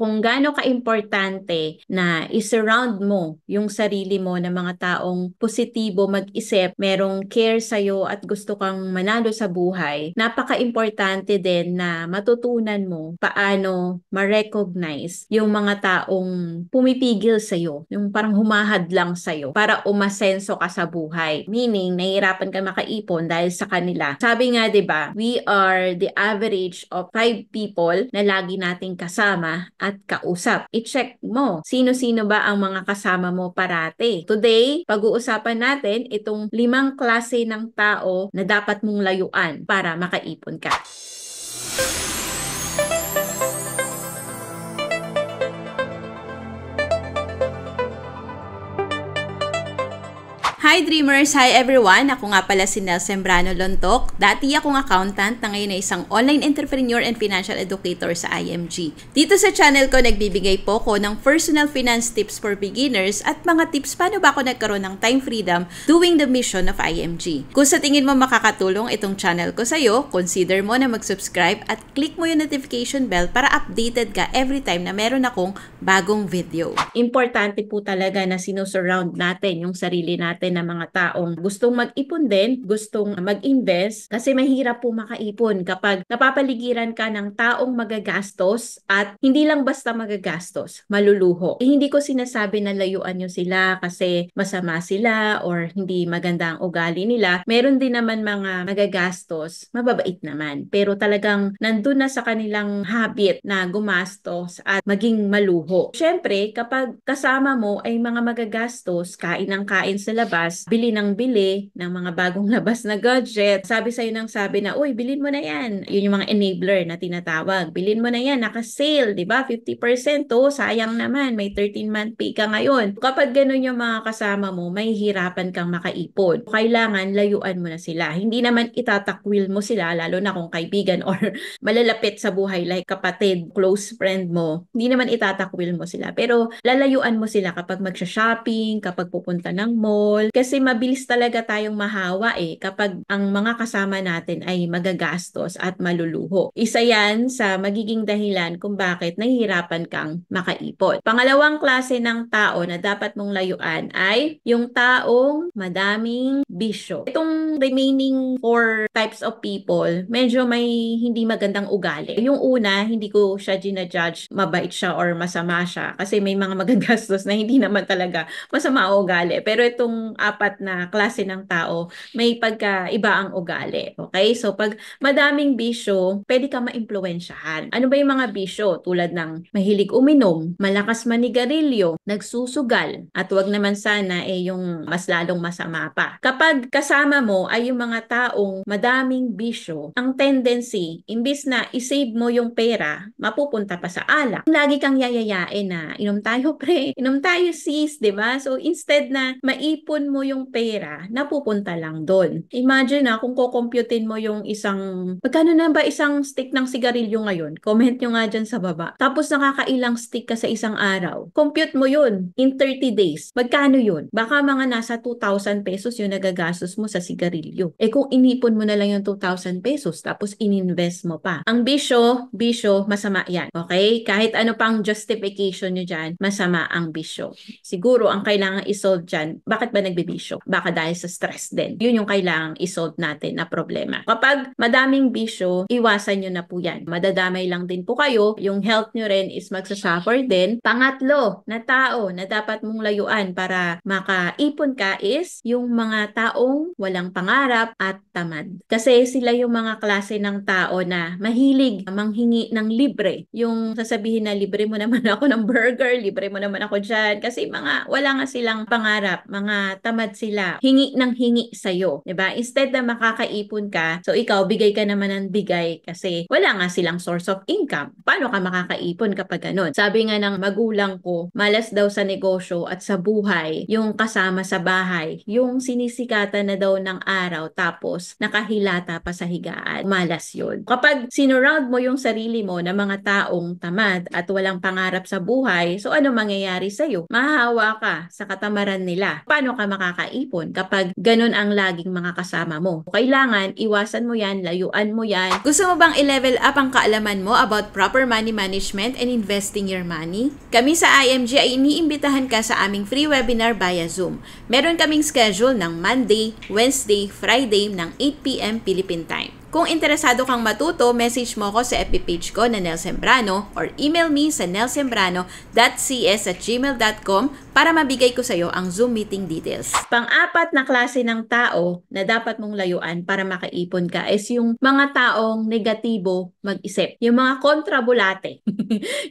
kung gaano ka-importante na i-surround mo yung sarili mo ng mga taong positibo mag-isip, merong care sa'yo at gusto kang manalo sa buhay, napaka-importante din na matutunan mo paano ma-recognize yung mga taong pumipigil sa'yo, yung parang humahadlang sa'yo para umasenso ka sa buhay. Meaning, nahihirapan ka makaipon dahil sa kanila. Sabi nga, 'di ba, we are the average of 5 people na lagi nating kasama at kausap. I-check mo, sino-sino ba ang mga kasama mo parati. Today, pag-uusapan natin itong 5 klase ng tao na dapat mong layuan para makaipon ka. Hi Dreamers! Hi everyone! Ako nga pala si Nel Sembrano Lontok. Dati akong accountant na ngayon ay isang online entrepreneur and financial educator sa IMG. Dito sa channel ko, nagbibigay po ko ng personal finance tips for beginners at mga tips paano ba ako nagkaroon ng time freedom doing the mission of IMG. Kung sa tingin mo makakatulong itong channel ko sa'yo, consider mo na mag-subscribe at click mo yung notification bell para updated ka every time na meron akong bagong video. Importante po talaga na sinusurround natin yung sarili natin ng mga taong gustong mag-ipon din, gustong mag-invest kasi mahirap po makaipon kapag napapaligiran ka ng taong magagastos at hindi lang basta magagastos, maluluho. Hindi ko sinasabi na layuan nyo sila kasi masama sila or hindi maganda ang ugali nila. Meron din naman mga magagastos, mababait naman. Pero talagang nandun na sa kanilang habit na gumastos at maging maluho. Siyempre, kapag kasama mo ay mga magagastos, kain ng kain sa labas, bili ng bili ng mga bagong labas na gadget. Sabi sa'yo ng sabi na, uy, bilhin mo na yan. Yun yung mga enabler na tinatawag. Bilhin mo na yan, naka-sale, di ba? 50%, oh, sayang naman, may 13-month pay ka ngayon. Kapag ganun yung mga kasama mo, may hirapan kang makaipon. Kailangan layuan mo na sila. Hindi naman itatakwil mo sila, lalo na kung kaibigan or malalapit sa buhay like kapatid, close friend mo. Hindi naman itatakwil mo sila. Pero lalayuan mo sila kapag magsha-shopping, kapag pupunta ng mall, kasi mabilis talaga tayong mahawa kapag ang mga kasama natin ay magagastos at maluluho. Isa yan sa magiging dahilan kung bakit nahihirapan kang makaipon. Pangalawang klase ng tao na dapat mong layuan ay yung taong madaming bisyo. Itong remaining 4 types of people, medyo may hindi magandang ugali. Yung una, hindi ko siya ginajudge mabait siya or masama siya kasi may mga magagastos na hindi naman talaga masama ang ugali. Pero itong 4 na klase ng tao, may pagkaiba ang ugali. Okay? So, pag madaming bisyo, pwede ka maimpluwensyahan. Ano ba yung mga bisyo? Tulad ng mahilig uminom, malakas manigarilyo, nagsusugal, at wag naman sana yung mas lalong masama pa. Kapag kasama mo ay yung mga taong madaming bisyo, ang tendency, imbis na isave mo yung pera, mapupunta pa sa alak. Lagi kang yayayain na, inom tayo pre, inom tayo sis, diba? So, instead na maipon mo yung pera, napupunta lang doon. Imagine kung kukomputin mo yung magkano na ba isang stick ng sigarilyo ngayon? Comment nyo nga dyan sa baba. Tapos nakakailang stick ka sa isang araw. Compute mo yun in 30 days. Magkano yun? Baka mga nasa 2,000 pesos yung nagagastos mo sa sigarilyo. Kung inipon mo na lang yung 2,000 pesos, tapos ininvest mo pa. Ang bisyo, masama yan. Okay? Kahit ano pang justification nyo dyan, masama ang bisyo. Siguro, ang kailangan isolve dyan, bakit ba nagbibisyo? Baka dahil sa stress din. Yun yung kailangang isolve natin na problema. Kapag madaming bisyo, iwasan nyo na po yan. Madadamay lang din po kayo. Yung health nyo rin is magsasuffer din. Pangatlo na tao na dapat mong layuan para makaipon ka is yung mga taong walang pangarap at tamad. Kasi sila yung mga klase ng tao na mahilig manghingi ng libre. Yung sasabihin na libre mo naman ako ng burger, libre mo naman ako dyan. Kasi wala nga silang pangarap, mga tamad sila. Hingi ng hingi sa'yo. Diba? Instead na makakaipon ka, so ikaw, bigay ka naman ng bigay kasi wala nga silang source of income. Paano ka makakaipon kapag ganun? Sabi nga ng magulang ko, malas daw sa negosyo at sa buhay, yung kasama sa bahay, yung sinisikatan na daw ng araw tapos nakahilata pa sa higaan. Malas yun. Kapag sinurround mo yung sarili mo ng mga taong tamad at walang pangarap sa buhay, so ano mangyayari sa'yo? Mahahawa ka sa katamaran nila. Paano ka makakaipon kapag ganun ang laging mga kasama mo. Kailangan iwasan mo yan, layuan mo yan. Gusto mo bang i-level up ang kaalaman mo about proper money management and investing your money? Kami sa IMG ay iniimbitahan ka sa aming free webinar via Zoom. Meron kaming schedule ng Monday, Wednesday, Friday ng 8 p.m. Philippine Time. Kung interesado kang matuto, message mo ako sa FB page ko na Nel Sembrano or email me sa nelsembrano.cs@gmail.com para mabigay ko sa iyo ang Zoom meeting details. Pang-apat na klase ng tao na dapat mong layuan para makaipon ka is yung mga taong negatibo mag-isip. Yung mga kontrabulate.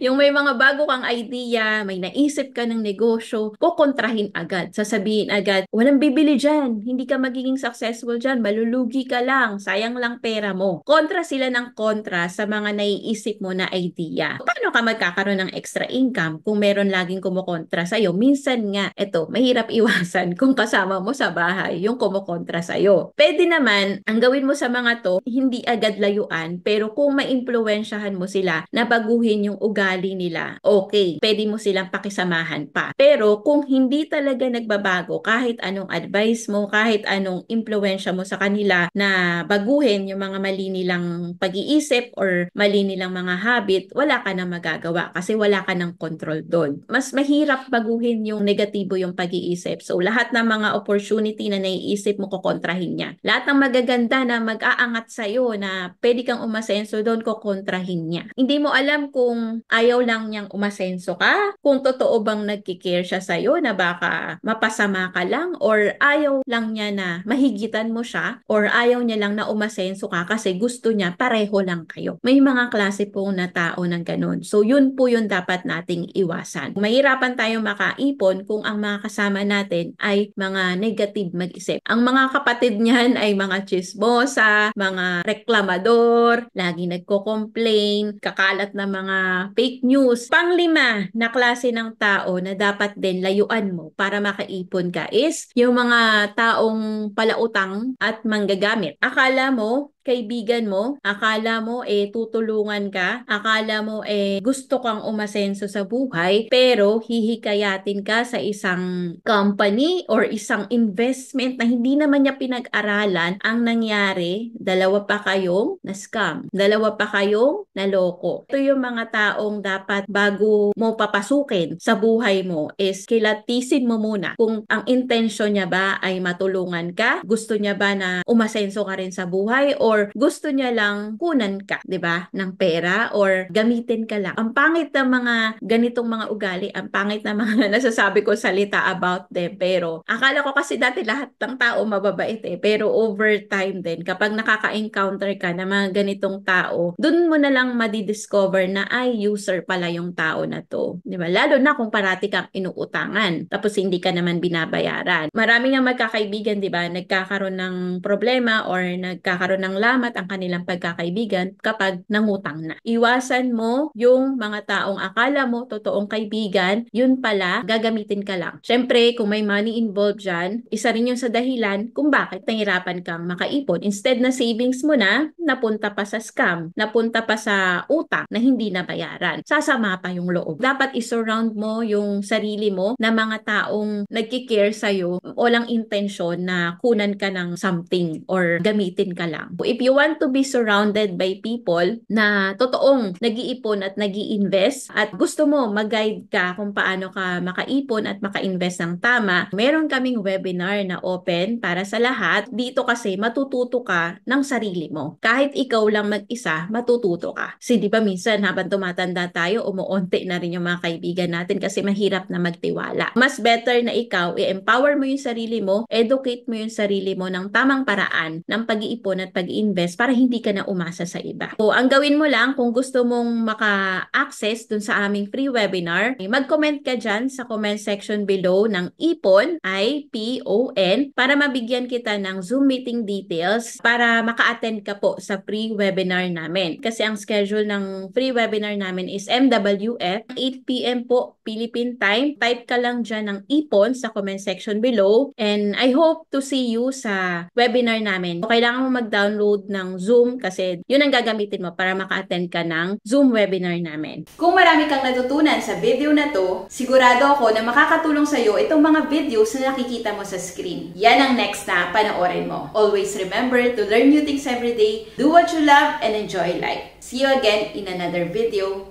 Yung may mga bago kang idea, may naisip ka ng negosyo, kukontrahin agad. Sasabihin agad, walang bibili dyan, hindi ka magiging successful dyan, malulugi ka lang, sayang lang pera mo. Kontra sila ng kontra sa mga naiisip mo na idea. Paano ka magkakaroon ng extra income kung meron laging kumukontra sa'yo? Minsan nga, eto, mahirap iwasan kung kasama mo sa bahay yung kumukontra sa'yo. Pwede naman, ang gawin mo sa mga to, hindi agad layuan, pero kung maimpluwensyahan mo sila na baguhin yung ugali nila, okay, pwede mo silang pakisamahan pa. Pero kung hindi talaga nagbabago, kahit anong advice mo, kahit anong impluwensya mo sa kanila na baguhin yung mga mali nilang pag-iisip or mali nilang mga habit, wala ka na magagawa kasi wala ka ng control doon. Mas mahirap baguhin yung negatibo yung pag-iisip. So, lahat ng mga opportunity na naiisip mo, kukontrahin niya. Lahat ng magaganda na mag-aangat sa'yo na pwede kang umasenso doon, kukontrahin niya. Hindi mo alam kung ayaw lang niyang umasenso ka, kung totoo bang nagkikare siya sa'yo na baka mapasama ka lang, or ayaw lang niya na mahigitan mo siya, or ayaw niya lang na umasenso ka kasi gusto niya pareho lang kayo. May mga klase po na tao ng ganun. So, yun po yung dapat nating iwasan. Mahirapan tayo makaipon kung ang mga kasama natin ay mga negative mag-isip. Ang mga kapatid niyan ay mga chismosa, mga reklamador, lagi nagko-complain, kakalat na mga fake news. Panglima na klase ng tao na dapat din layuan mo para makaipon ka is yung mga taong palautang at manggagamit. Akala mo, kaibigan mo, akala mo tutulungan ka, akala mo gusto kang umasenso sa buhay, pero hihikayatin ka sa isang company or isang investment na hindi naman niya pinag-aralan. Ang nangyari, dalawa pa kayong na-scam, dalawa pa kayong naloko. Ito yung mga taong dapat bago mo papasukin sa buhay mo is kilatisin mo muna kung ang intensyon niya ba ay matulungan ka, gusto niya ba na umasenso ka rin sa buhay, or gusto niya lang kunan ka, 'di ba, ng pera or gamitin ka lang. Ang pangit ng mga ganitong mga ugali, ang pangit na mga nasasabi ko salita about them, pero akala ko kasi dati lahat ng tao mababait pero over time din kapag nakaka-encounter ka ng mga ganitong tao, dun mo na lang madidiscover na ay user pala yung tao na to, 'di ba? Lalo na kung parati kang inuutangan tapos hindi ka naman binabayaran. Marami nga magkakaibigan, 'di ba, nagkakaroon ng problema or nagkakaroon ng lamat ang kanilang pagkakaibigan kapag nangutang na. Iwasan mo yung mga taong akala mo totoong kaibigan, yun pala gagamitin ka lang. Syempre, kung may money involved dyan, isa rin yung sa dahilan kung bakit nahirapan kang makaipon. Instead na savings mo na, napunta pa sa scam, napunta pa sa utang na hindi nabayaran. Sasama pa yung loob. Dapat isurround mo yung sarili mo na mga taong nagkikare sa'yo, walang intensyon na kunan ka ng something or gamitin ka lang. If you want to be surrounded by people na totoong nag-iipon at nag-i-invest at gusto mo mag-guide ka kung paano ka makaipon at maka-invest ng tama, meron kaming webinar na open para sa lahat. Dito kasi matututo ka ng sarili mo. Kahit ikaw lang mag-isa, matututo ka. Kasi di ba minsan habang tumatanda tayo, umuunti na rin yung mga kaibigan natin kasi mahirap na magtiwala. Mas better na ikaw, i-empower mo yung sarili mo, educate mo yung sarili mo ng tamang paraan ng pag-iipon at pag-invest para hindi ka na umasa sa iba. So, ang gawin mo lang kung gusto mong maka-access dun sa aming free webinar, mag-comment ka dyan sa comment section below ng IPON, I-P-O-N, para mabigyan kita ng Zoom meeting details para maka-attend ka po sa free webinar namin. Kasi ang schedule ng free webinar namin is MWF, 8 p.m. po Philippine time. Type ka lang dyan ng IPON sa comment section below and I hope to see you sa webinar namin. So, kailangan mo mag-download download ng Zoom kasi yun ang gagamitin mo para maka-attend ka ng Zoom webinar namin. Kung marami kang natutunan sa video na to, sigurado ako na makakatulong sa'yo itong mga videos na nakikita mo sa screen. Yan ang next na panoorin mo. Always remember to learn new things every day, do what you love, and enjoy life. See you again in another video.